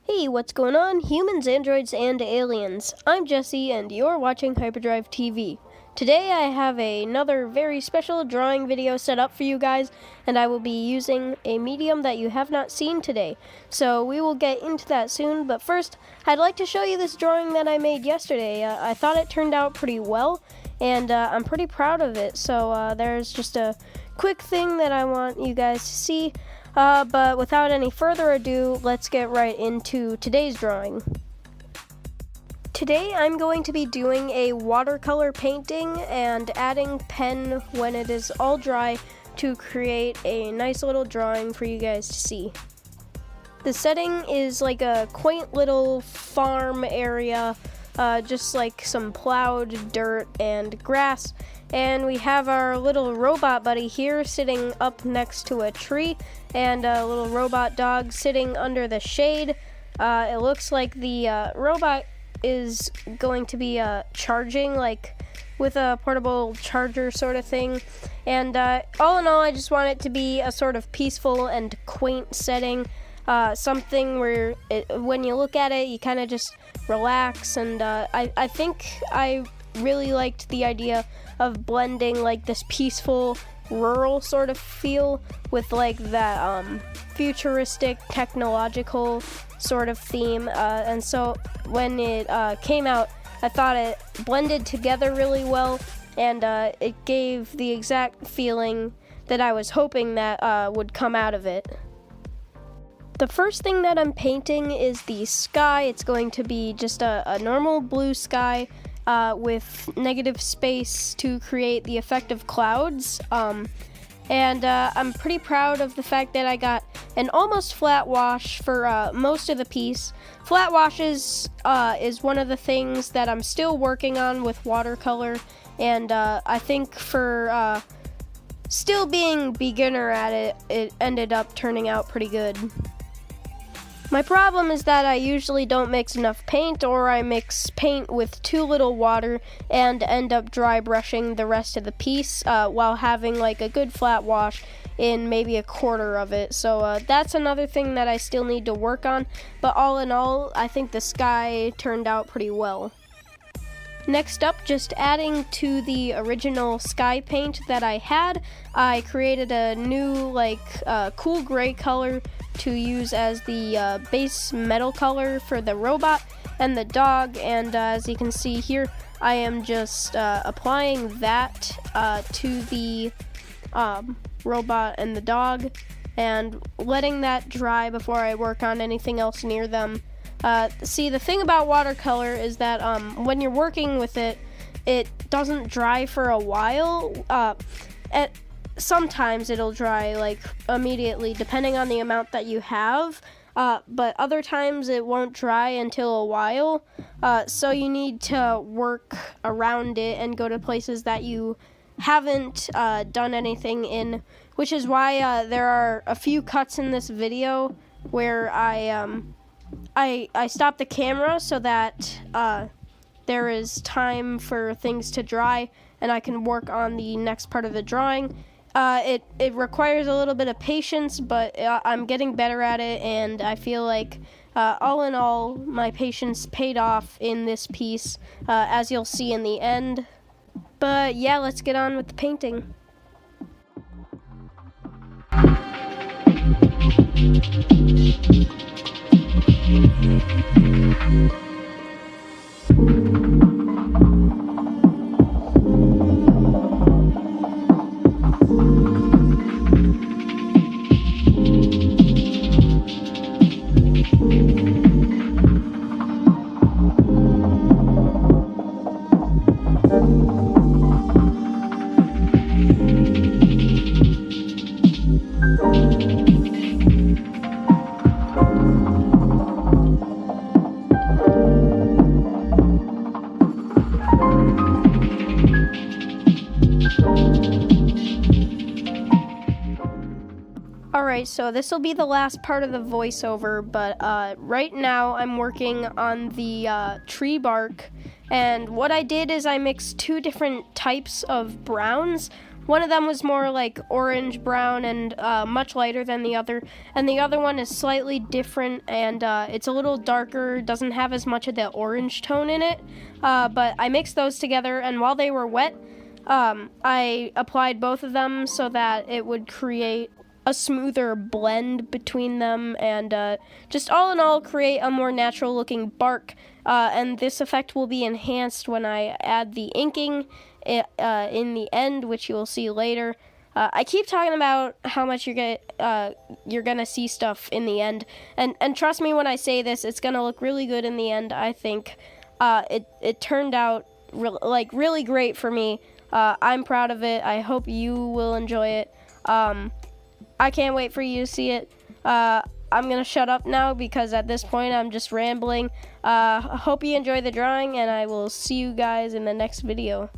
Hey, what's going on, humans, androids, and aliens? I'm Jesse, and you're watching Hyperdrive TV. Today I have another very special drawing video set up for you guys, and I will be using a medium that you have not seen today. So we will get into that soon, but first, I'd like to show you this drawing that I made yesterday. I thought it turned out pretty well, and I'm pretty proud of it. So there's just a quick thing that I want you guys to see. But without any further ado, let's get right into today's drawing. Today I'm going to be doing a watercolor painting and adding pen when it is all dry to create a nice little drawing for you guys to see. The setting is like a quaint little farm area, just like some plowed dirt and grass. And we have our little robot buddy here sitting up next to a tree, and a little robot dog sitting under the shade. It looks like the robot is going to be charging, like with a portable charger sort of thing. And all in all, I just want it to be a sort of peaceful and quaint setting, something where when you look at it, you kind of just relax. And I think I really liked the idea of blending like this peaceful rural sort of feel with like that futuristic technological sort of theme, and so when it came out, I thought it blended together really well, and it gave the exact feeling that I was hoping that would come out of it. The first thing that I'm painting is the sky. It's going to be just a normal blue sky with negative space to create the effect of clouds. And I'm pretty proud of the fact that I got an almost flat wash for most of the piece. Flat washes is one of the things that I'm still working on with watercolor, and I think for still being beginner at it, it ended up turning out pretty good. My problem is that I usually don't mix enough paint, or I mix paint with too little water and end up dry brushing the rest of the piece while having like a good flat wash in maybe a quarter of it. So that's another thing that I still need to work on, but all in all, I think the sky turned out pretty well. Next up, just adding to the original sky paint that I had, I created a new like cool gray color to use as the base metal color for the robot and the dog, and as you can see here, I am just applying that to the robot and the dog and letting that dry before I work on anything else near them. See, the thing about watercolor is that when you're working with it, it doesn't dry for a while. Sometimes it'll dry like immediately, depending on the amount that you have, but other times it won't dry until a while. So you need to work around it and go to places that you haven't done anything in, which is why there are a few cuts in this video where I stopped the camera so that there is time for things to dry and I can work on the next part of the drawing. It requires a little bit of patience, but I'm getting better at it, and I feel like all in all, my patience paid off in this piece, as you'll see in the end. But yeah, let's get on with the painting. Alright, so this will be the last part of the voiceover, but right now I'm working on the tree bark, and what I did is I mixed two different types of browns. One of them was more like orange brown and much lighter than the other, and the other one is slightly different, and it's a little darker, doesn't have as much of the orange tone in it, but I mixed those together, and while they were wet, I applied both of them so that it would create a smoother blend between them, and just all in all create a more natural looking bark, and this effect will be enhanced when I add the inking in the end, which you will see later. I keep talking about how much you're gonna see stuff in the end, and trust me when I say this, it's gonna look really good in the end. I think it turned out really great for me. I'm proud of it. I hope you will enjoy it. I can't wait for you to see it. I'm gonna shut up now because at this point I'm just rambling. Hope you enjoy the drawing, and I will see you guys in the next video.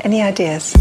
Any ideas?